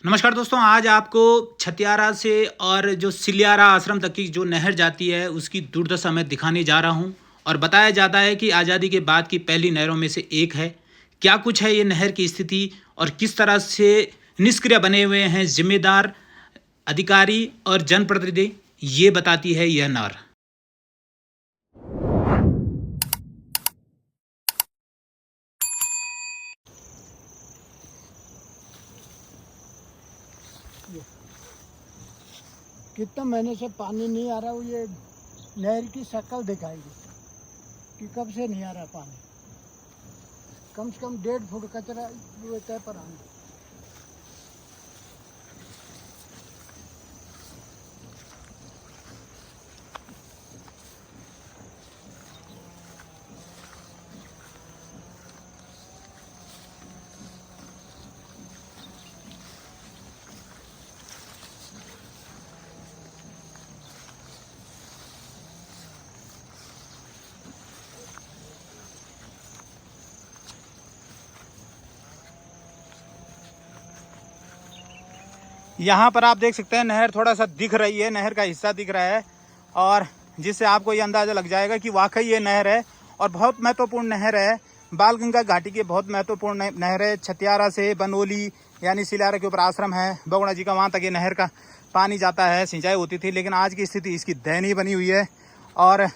नमस्कार दोस्तों, आज आपको छतियारा से और जो सिलियारा आश्रम तक की जो नहर जाती है उसकी दुर्दशा मैं दिखाने जा रहा हूं। और बताया जाता है कि आज़ादी के बाद की पहली नहरों में से एक है। क्या कुछ है ये नहर की स्थिति और किस तरह से निष्क्रिय बने हुए हैं जिम्मेदार अधिकारी और जनप्रतिनिधि, ये बताती है यह नहर। कितना महीने से पानी नहीं आ रहा वो ये नहर की शक्ल दिखाएगी कि कब से नहीं आ रहा पानी। कम से कम 1.5 फुट कचरा तय पर आना। यहाँ पर आप देख सकते हैं नहर थोड़ा सा दिख रही है, नहर का हिस्सा दिख रहा है और जिससे आपको ये अंदाज़ा लग जाएगा कि वाकई ये नहर है और बहुत महत्वपूर्ण नहर है। बाल गंगा घाटी की बहुत महत्वपूर्ण नहर है। छतियारा से बनोली यानी सिलियारा के ऊपर आश्रम है बगुड़ा जी का, वहाँ तक ये नहर का पानी जाता है, सिंचाई होती थी। लेकिन आज की स्थिति इसकी दयनीय बनी हुई है और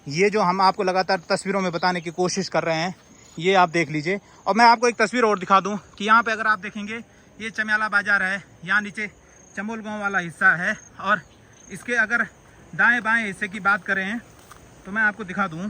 ये जो हम आपको लगातार तस्वीरों में बताने की कोशिश कर रहे हैं ये आप देख लीजिए। और मैं आपको एक तस्वीर और दिखा दूँ कि यहाँ पर अगर आप देखेंगे ये चमियाला बाजार है, यहाँ नीचे चमोल गांव वाला हिस्सा है और इसके अगर दाएं बाएं हिस्से की बात करें तो मैं आपको दिखा दूं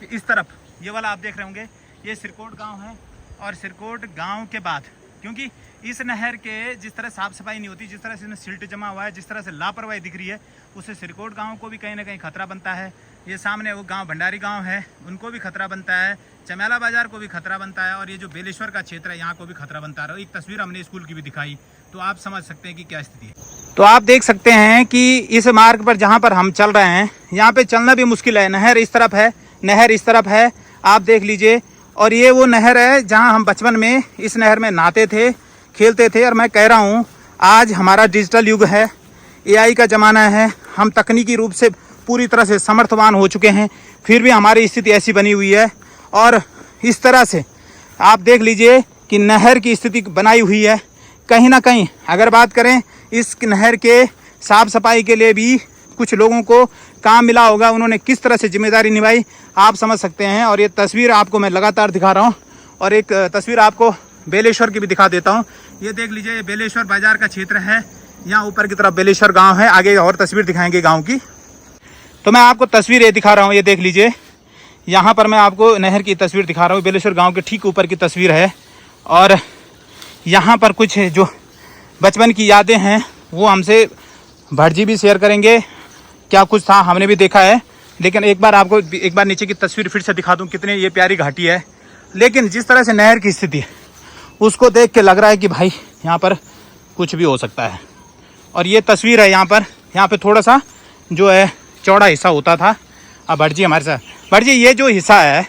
कि इस तरफ ये वाला आप देख रहे होंगे ये सिरकोट गांव है। और सिरकोट गांव के बाद क्योंकि इस नहर के जिस तरह साफ़ सफाई नहीं होती, जिस तरह से इसमें सिल्ट जमा हुआ है, जिस तरह से लापरवाही दिख रही है, उससे सिरकोट गांव को भी कहीं ना कहीं खतरा बनता है। ये सामने वो गांव भंडारी गांव है, उनको भी खतरा बनता है, चमियाला बाजार को भी खतरा बनता है और ये जो बेलेश्वर का क्षेत्र है यहाँ को भी खतरा बनता है। एक तस्वीर हमने स्कूल की भी दिखाई तो आप समझ सकते हैं कि क्या स्थिति है। तो आप देख सकते हैं कि इस मार्ग पर जहाँ पर हम चल रहे हैं यहाँ पे चलना भी मुश्किल है। नहर इस तरफ है, नहर इस तरफ है, आप देख लीजिए। और ये वो नहर है जहाँ हम बचपन में इस नहर में नहाते थे, खेलते थे। और मैं कह रहा हूँ आज हमारा डिजिटल युग है, AI का ज़माना है, हम तकनीकी रूप से पूरी तरह से समर्थवान हो चुके हैं, फिर भी हमारी स्थिति ऐसी बनी हुई है। और इस तरह से आप देख लीजिए कि नहर की स्थिति बनाई हुई है। कहीं ना कहीं अगर बात करें इस नहर के साफ़ सफाई के लिए भी कुछ लोगों को काम मिला होगा, उन्होंने किस तरह से जिम्मेदारी निभाई आप समझ सकते हैं। और ये तस्वीर आपको मैं लगातार दिखा रहा हूँ और एक तस्वीर आपको बेलेश्वर की भी दिखा देता हूँ। ये देख लीजिए, ये बेलेश्वर बाजार का क्षेत्र है, यहाँ ऊपर की तरफ बेलेश्वर गाँव है। आगे और तस्वीर दिखाएंगे गाँव की, तो मैं आपको तस्वीर ये दिखा रहा हूँ। ये देख लीजिए, यहाँ पर मैं आपको नहर की तस्वीर दिखा रहा हूँ, बेलेश्वर गांव के ठीक ऊपर की तस्वीर है। और यहाँ पर कुछ जो बचपन की यादें हैं वो हमसे भट जी भी शेयर करेंगे, क्या कुछ था हमने भी देखा है। लेकिन एक बार नीचे की तस्वीर फिर से दिखा दूँ, कितनी ये प्यारी घाटी है। लेकिन जिस तरह से नहर की स्थिति है उसको देख के लग रहा है कि भाई यहाँ पर कुछ भी हो सकता है। और ये तस्वीर है यहाँ पर थोड़ा सा जो है चौड़ा हिस्सा होता था। अब भट जी हमारे साथ, भट जी ये जो हिस्सा है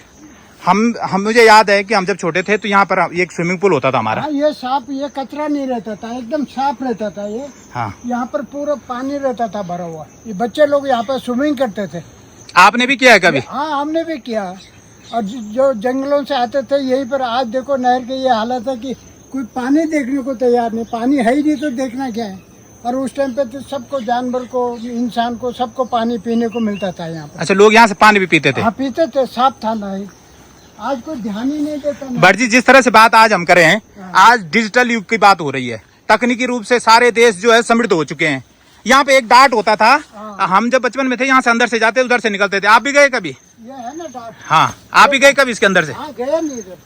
हम मुझे याद है कि हम जब छोटे थे तो यहाँ पर एक स्विमिंग पूल होता था हमारा। ये साफ, ये कचरा नहीं रहता था, एकदम साफ रहता था ये। हाँ, यहाँ पर पूरा पानी रहता था भरा हुआ। ये बच्चे लोग यहाँ पर स्विमिंग करते थे। आपने भी किया है कभी? हाँ, हमने भी किया। और जो जंगलों से आते थे यहीं पर, आज देखो नहर की ये हालत है कि कोई पानी देखने को तैयार नहीं। पानी है ही नहीं तो देखना क्या है। और उस टाइम पे तो सबको, जानवर को, इंसान को, सबको पानी पीने को मिलता था यहाँ पर। अच्छा, लोग यहाँ से पानी भी पीते थे? हाँ, पीते थे, साफ था ना। आज कोई ध्यान ही नहीं देता। भट जी जिस तरह से बात आज हम करें हैं, आज डिजिटल युग की बात हो रही है, तकनीकी रूप से सारे देश जो है समृद्ध हो चुके हैं। यहाँ पे एक डाट होता था, हम जब बचपन में थे यहाँ से अंदर से जाते उधर से निकलते थे। आप भी गए कभी? ये है ना डाट। हाँ, आप भी गए कभी इसके अंदर से? हाँ, गया नहीं इधर।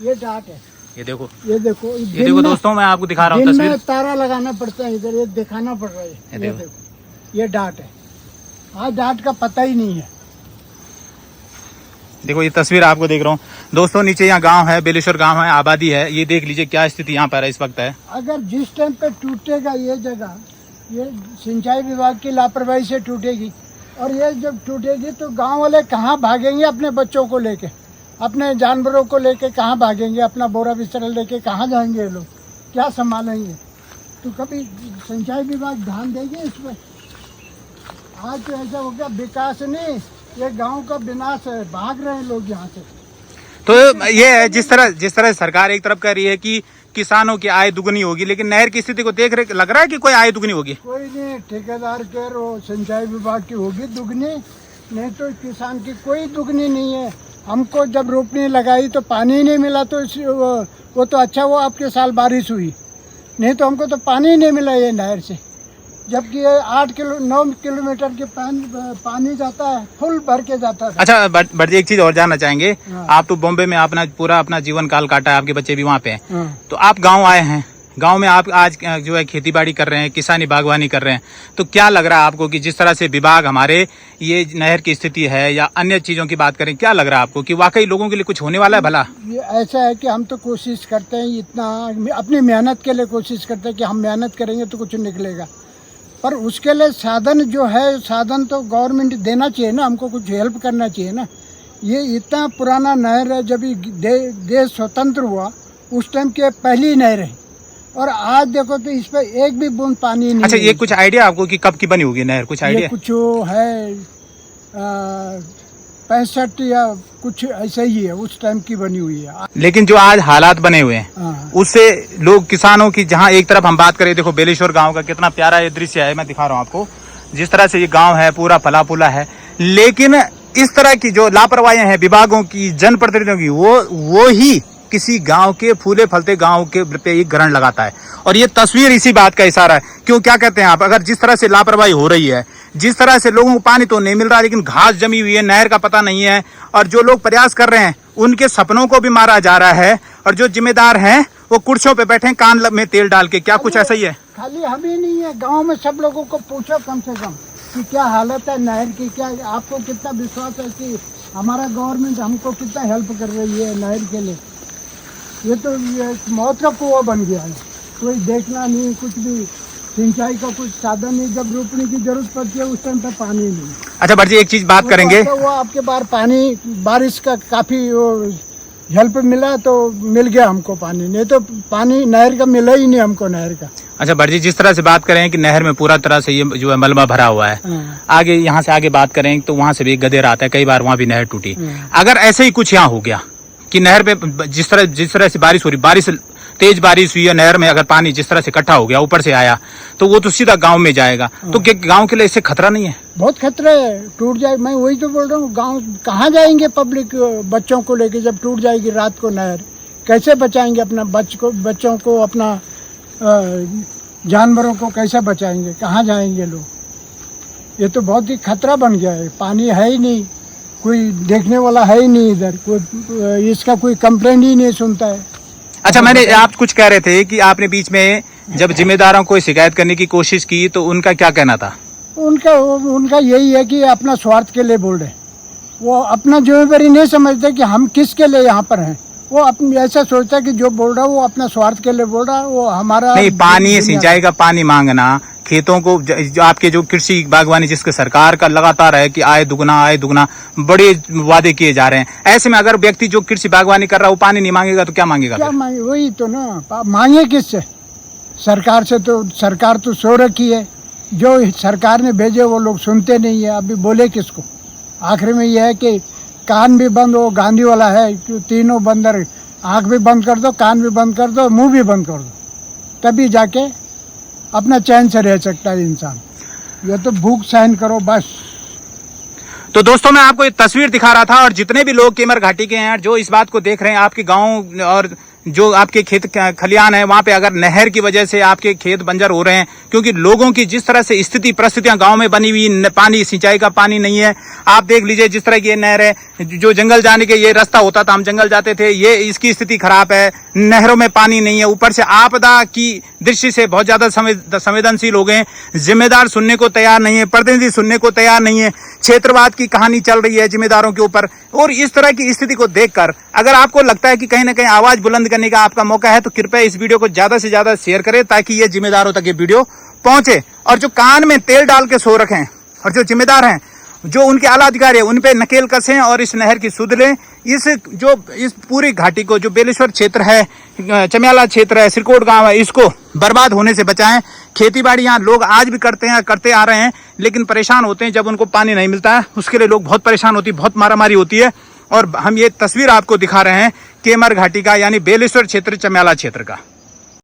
ये डाट है, ये देखो, ये देखो, ये देखो दोस्तों, मैं आपको दिखा रहा हूँ तस्वीर। तारा लगाना पड़ता है इधर, ये दिखाना पड़ रहा है। ये देखो, ये डाट है। आज डाट का पता ही नहीं है। देखो ये तस्वीर आपको देख रहा हूँ दोस्तों, नीचे यहाँ गांव है, बेलेश्वर गांव है, आबादी है। ये देख लीजिए क्या स्थिति यहाँ पर इस वक्त है। अगर जिस टाइम पे टूटेगा ये जगह, ये सिंचाई विभाग की लापरवाही से टूटेगी। और ये जब टूटेगी तो गांव वाले कहाँ भागेंगे अपने बच्चों को लेके, अपने जानवरों को लेके कहाँ भागेंगे, अपना बोरा बिस्तर लेके कहाँ जाएंगे ये लोग, क्या संभालेंगे। तो कभी सिंचाई विभाग ध्यान देंगे इस पर? आज तो ऐसा हो गया, विकास नहीं, ये गांव का विनाश है, भाग रहे हैं लोग यहाँ से। तो ये है जिस तरह सरकार एक तरफ कह रही है कि किसानों की आय दुगनी होगी, लेकिन नहर की स्थिति को देख रहे लग रहा है कि कोई आय दुगनी होगी। कोई नहीं, ठेकेदार के और सिंचाई विभाग की होगी दुगनी, नहीं तो किसान की कोई दुगनी नहीं है। हमको जब रोपनी लगाई तो पानी ही नहीं मिला, तो वो तो अच्छा हुआ आपके साल बारिश हुई, नहीं तो हमको तो पानी ही नहीं मिला ये नहर से। जबकि ये 9 किलोमीटर के पानी जाता है, फुल भर के जाता है। अच्छा बट एक चीज और जानना चाहेंगे, हाँ। आप तो बॉम्बे में अपना जीवन काल काटा है, आपके बच्चे भी वहाँ पे हैं, हाँ। तो आप गाँव आए हैं, गांव में आप आज जो है खेती बाड़ी कर रहे हैं, किसानी बागवानी कर रहे हैं, तो क्या लग रहा है आपको कि जिस तरह से विभाग हमारे ये नहर की स्थिति है या अन्य चीजों की बात करें, क्या लग रहा है आपको कि वाकई लोगों के लिए कुछ होने वाला है भला? ये ऐसा है कि हम तो कोशिश करते हैं, इतना अपनी मेहनत के लिए कोशिश करते हैं कि हम मेहनत करेंगे तो कुछ निकलेगा, पर उसके लिए साधन जो है, साधन तो गवर्नमेंट देना चाहिए ना, हमको कुछ हेल्प करना चाहिए ना। ये इतना पुराना नहर है, जब देश स्वतंत्र हुआ उस टाइम की पहली नहर है, और आज देखो तो इस पे एक भी बूंद पानी नहीं। अच्छा, ये कुछ आइडिया आपको कि कब की बनी होगी नहर, कुछ आइडिया? कुछ है 65 या कुछ ऐसा ही है, उस टाइम की बनी हुई है। लेकिन जो आज हालात बने हुए हैं उससे लोग किसानों की, जहाँ एक तरफ हम बात करें, देखो बेलेश्वर गांव का कितना प्यारा ये दृश्य है, मैं दिखा रहा हूँ आपको, जिस तरह से ये गांव है पूरा फला फूला है, लेकिन इस तरह की जो लापरवाहियां हैं विभागों की, जनप्रतिनिधियों की, वो ही किसी गांव के फूले फलते गांव के पे एक ग्रहण लगाता है। और ये तस्वीर इसी बात का इशारा है। क्यों, क्या कहते हैं आप, अगर जिस तरह से लापरवाही हो रही है, जिस तरह से लोगों को पानी तो नहीं मिल रहा, लेकिन घास जमी हुई है, नहर का पता नहीं है, और जो लोग प्रयास कर रहे हैं उनके सपनों को भी मारा जा रहा है, और जो जिम्मेदार हैं वो कुर्सियों पे बैठे कान में तेल डाल के, क्या कुछ ऐसा ही है? खाली हम ही नहीं है, गाँव में सब लोगों को पूछो कम से कम कि क्या हालत है नहर की, क्या आपको कितना विश्वास है कि हमारा गवर्नमेंट हमको कितना हेल्प कर रही है नहर के लिए। ये तो मौत का कुआं बन गया है, कोई देखना नहीं, कुछ भी सिंचाई का कुछ साधन नहीं, जब रोपने की जरूरत पड़ती है उस टाइम पर पानी नहीं। अच्छा भट्ट जी, एक चीज बात करेंगे, वो आपके बार पानी बारिश का काफी हेल्प मिला तो मिल गया हमको पानी, नहीं तो पानी नहर का मिला ही नहीं हमको, नहर का। अच्छा भट्ट जी, जिस तरह से बात करें कि नहर में पूरा तरह से ये जो है मलबा भरा हुआ है, आगे यहाँ से आगे बात करें तो वहाँ से भी गदेरा आता है, कई बार वहाँ भी नहर टूटी। अगर ऐसे ही कुछ यहाँ हो गया कि नहर पे जिस तरह से बारिश हो रही, तेज बारिश हुई है, नहर में अगर पानी जिस तरह से इकट्ठा हो गया, ऊपर से आया, तो वो तो सीधा गांव में जाएगा, तो क्या गांव के लिए इससे खतरा नहीं है? बहुत खतरा है, टूट जाए। मैं वही तो बोल रहा हूँ, गांव कहाँ जाएंगे पब्लिक बच्चों को लेके, जब टूट जाएगी रात को नहर, कैसे बचाएंगे अपना बच्चों को, अपना जानवरों को कैसे बचाएंगे, कहाँ जाएंगे लोग? ये तो बहुत ही खतरा बन गया है, पानी है ही नहीं, कोई देखने वाला है ही नहीं इधर, कोई इसका कोई कंप्लेंट ही नहीं सुनता है। अच्छा, मैंने आप कुछ कह रहे थे कि आपने बीच में जब जिम्मेदारों को शिकायत करने की कोशिश की तो उनका क्या कहना था? उनका यही है कि अपना स्वार्थ के लिए बोल रहे, वो अपना जिम्मेदारी नहीं समझते कि हम किसके लिए यहाँ पर हैं। वो ऐसा सोचता है कि जो बोल रहा है वो अपना स्वार्थ के लिए बोल रहा है, वो हमारा नहीं। पानी, सिंचाई का पानी मांगना, खेतों को जो आपके जो कृषि बागवानी जिसके सरकार का लगातार है कि आय दुगना बड़े वादे किए जा रहे हैं, ऐसे में अगर व्यक्ति जो कृषि बागवानी कर रहा है वो पानी नहीं मांगेगा तो क्या मांगेगा? क्या मांगे? वही तो ना, मांगे किससे? सरकार से। तो सरकार तो सो रखी है, जो सरकार ने भेजे वो लोग सुनते नहीं है, अभी बोले किसको? आखिर में यह है कि कान भी बंद, वो गांधी वाला है, तीनों बंदर, आंख भी बंद कर दो, कान भी बंद कर दो, मुंह भी बंद कर दो, तभी जाके अपना चैन से रह सकता है इंसान। ये तो भूख सहन करो बस। तो दोस्तों, मैं आपको ये तस्वीर दिखा रहा था, और जितने भी लोग केमर घाटी के हैं जो इस बात को देख रहे हैं, आपके गांव और जो आपके खेत खलियान है वहां पे अगर नहर की वजह से आपके खेत बंजर हो रहे हैं, क्योंकि लोगों की जिस तरह से स्थिति परिस्थितियां गांव में बनी हुई, पानी, सिंचाई का पानी नहीं है। आप देख लीजिए जिस तरह की ये नहर है, जो जंगल जाने के ये रास्ता होता था, हम जंगल जाते थे, ये इसकी स्थिति खराब है, नहरों में पानी नहीं है, ऊपर से आपदा की दृष्टि से बहुत ज्यादा संवेदनशील हो गए। जिम्मेदार सुनने को तैयार नहीं है, प्रतिनिधि सुनने को तैयार नहीं है, क्षेत्रवाद की कहानी चल रही है जिम्मेदारों के ऊपर। और इस तरह की स्थिति को देखकर अगर आपको लगता है कि कहीं ना कहीं आवाज बुलंद करने का आपका मौका है, तो कृपया इस वीडियो को ज्यादा से ज्यादा शेयर करें, ताकि ये जिम्मेदारों तक ये वीडियो पहुंचे। और जो कान में तेल डाल के सो रखे हैं और जो जिम्मेदार हैं जो उनके आला अधिकारी है उन पे नकेल कसें और इस नहर की सुध लें। इस पूरी घाटी को, जो बेलेश्वर क्षेत्र है, चमियाला क्षेत्र है, सिरकोट गांव है, इसको बर्बाद होने से बचाएं। खेती बाड़ी यहाँ लोग आज भी करते आ रहे हैं, लेकिन परेशान होते हैं जब उनको पानी नहीं मिलता है। उसके लिए लोग बहुत परेशान होती है, बहुत मारामारी होती है। और हम ये तस्वीर आपको दिखा रहे हैं केमर घाटी का, यानी बेलेश्वर क्षेत्र, चमियाला क्षेत्र का।